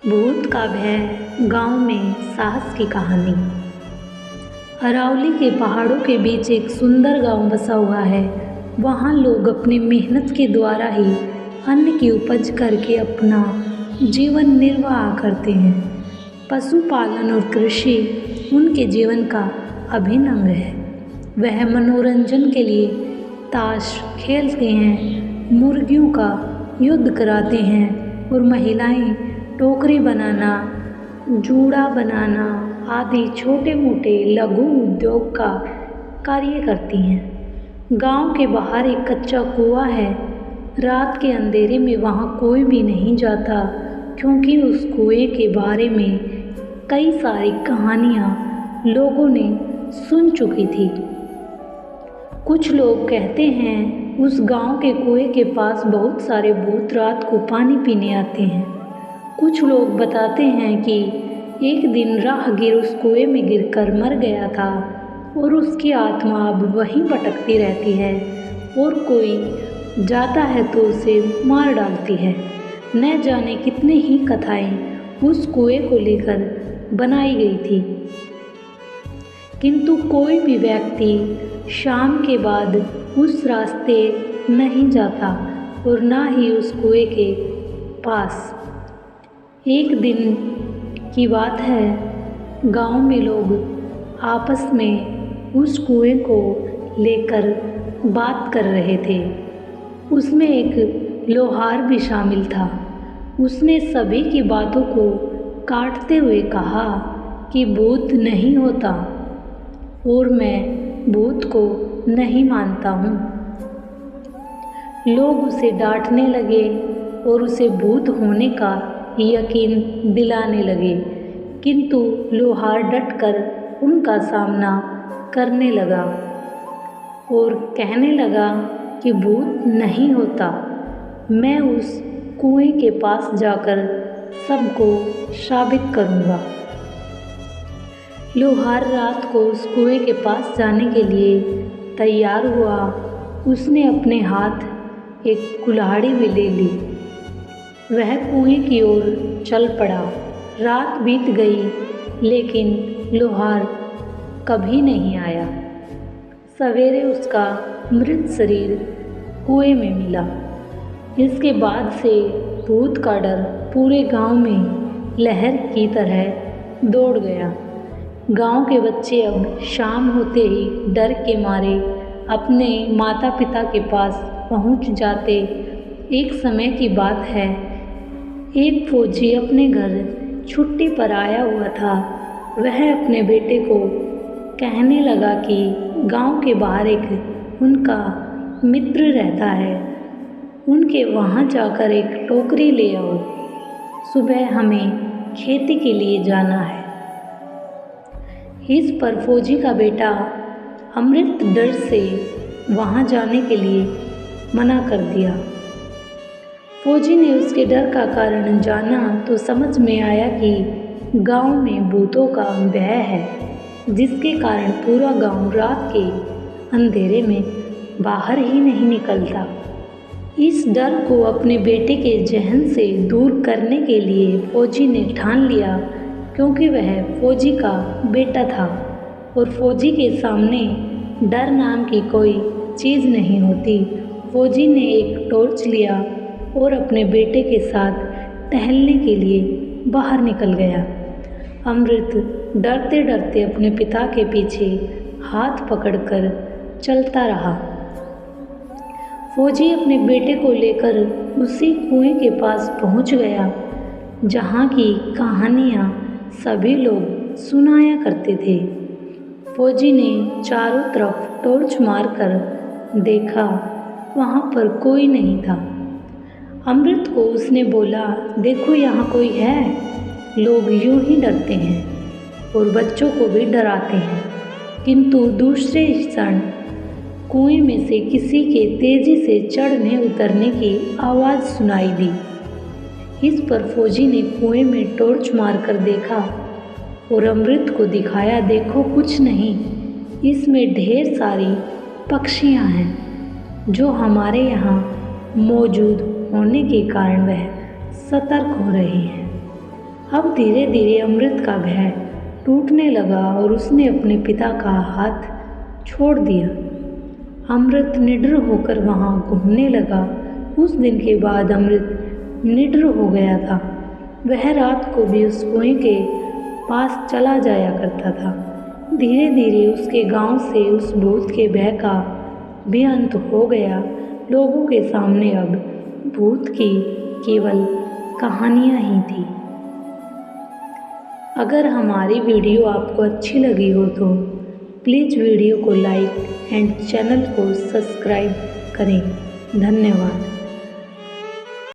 भूत का भय, गांव में साहस की कहानी। अरावली के पहाड़ों के बीच एक सुंदर गांव बसा हुआ है। वहां लोग अपनी मेहनत के द्वारा ही अन्न की उपज करके अपना जीवन निर्वाह करते हैं। पशुपालन और कृषि उनके जीवन का अभिन्न अंग है। वह मनोरंजन के लिए ताश खेलते हैं, मुर्गियों का युद्ध कराते हैं और महिलाएं टोकरी बनाना, जूड़ा बनाना आदि छोटे मोटे लघु उद्योग का कार्य करती हैं। गांव के बाहर एक कच्चा कुआं है। रात के अंधेरे में वहां कोई भी नहीं जाता, क्योंकि उस कुएं के बारे में कई सारी कहानियां लोगों ने सुन चुकी थी। कुछ लोग कहते हैं उस गांव के कुएं के पास बहुत सारे भूत रात को पानी पीने आते हैं। कुछ लोग बताते हैं कि एक दिन राहगीर उस कुएं में गिरकर मर गया था और उसकी आत्मा अब वहीं भटकती रहती है और कोई जाता है तो उसे मार डालती है। न जाने कितने ही कथाएं उस कुएं को लेकर बनाई गई थी, किंतु कोई भी व्यक्ति शाम के बाद उस रास्ते नहीं जाता और ना ही उस कुएं के पास। एक दिन की बात है, गांव में लोग आपस में उस कुएं को लेकर बात कर रहे थे। उसमें एक लोहार भी शामिल था। उसने सभी की बातों को काटते हुए कहा कि भूत नहीं होता और मैं भूत को नहीं मानता हूँ। लोग उसे डांटने लगे और उसे भूत होने का यकीन दिलाने लगे, किंतु लोहार डटकर उनका सामना करने लगा और कहने लगा कि भूत नहीं होता। मैं उस कुएं के पास जाकर सबको साबित करूंगा। लोहार रात को उस कुएं के पास जाने के लिए तैयार हुआ। उसने अपने हाथ एक कुल्हाड़ी भी ले ली। वह कुएं की ओर चल पड़ा। रात बीत गई, लेकिन लोहार कभी नहीं आया। सवेरे उसका मृत शरीर कुएं में मिला। इसके बाद से भूत का डर पूरे गांव में लहर की तरह दौड़ गया। गांव के बच्चे अब शाम होते ही डर के मारे अपने माता पिता के पास पहुंच जाते। एक समय की बात है, एक फौजी अपने घर छुट्टी पर आया हुआ था। वह अपने बेटे को कहने लगा कि गांव के बाहर एक उनका मित्र रहता है, उनके वहां जाकर एक टोकरी ले आओ। सुबह हमें खेती के लिए जाना है। इस पर फौजी का बेटा अमृत डर से वहां जाने के लिए मना कर दिया। फौजी ने उसके डर का कारण जाना तो समझ में आया कि गांव में भूतों का भय है, जिसके कारण पूरा गांव रात के अंधेरे में बाहर ही नहीं निकलता। इस डर को अपने बेटे के जहन से दूर करने के लिए फौजी ने ठान लिया, क्योंकि वह फौजी का बेटा था और फौजी के सामने डर नाम की कोई चीज़ नहीं होती। फौजी ने एक टॉर्च लिया और अपने बेटे के साथ टहलने के लिए बाहर निकल गया। अमृत डरते डरते अपने पिता के पीछे हाथ पकड़कर चलता रहा। फौजी अपने बेटे को लेकर उसी कुएं के पास पहुंच गया, जहां की कहानियां सभी लोग सुनाया करते थे। फौजी ने चारों तरफ टॉर्च मारकर देखा, वहां पर कोई नहीं था। अमृत को उसने बोला, देखो यहाँ कोई है। लोग यूं ही डरते हैं और बच्चों को भी डराते हैं, किंतु दूसरे क्षण कुएं में से किसी के तेजी से चढ़ने उतरने की आवाज़ सुनाई दी। इस पर फौजी ने कुएं में टॉर्च मारकर देखा और अमृत को दिखाया, देखो कुछ नहीं, इसमें ढेर सारी पक्षियां हैं जो हमारे यहाँ मौजूद होने के कारण वह सतर्क हो रहे हैं। अब धीरे धीरे अमृत का भय टूटने लगा और उसने अपने पिता का हाथ छोड़ दिया। अमृत निडर होकर वहाँ घूमने लगा। उस दिन के बाद अमृत निडर हो गया था। वह रात को भी उस कुएं के पास चला जाया करता था। धीरे धीरे उसके गांव से उस भूत के भय का भी अंत हो गया। लोगों के सामने अब भूत की केवल कहानियाँ ही थी। अगर हमारी वीडियो आपको अच्छी लगी हो तो प्लीज़ वीडियो को लाइक एंड चैनल को सब्सक्राइब करें। धन्यवाद।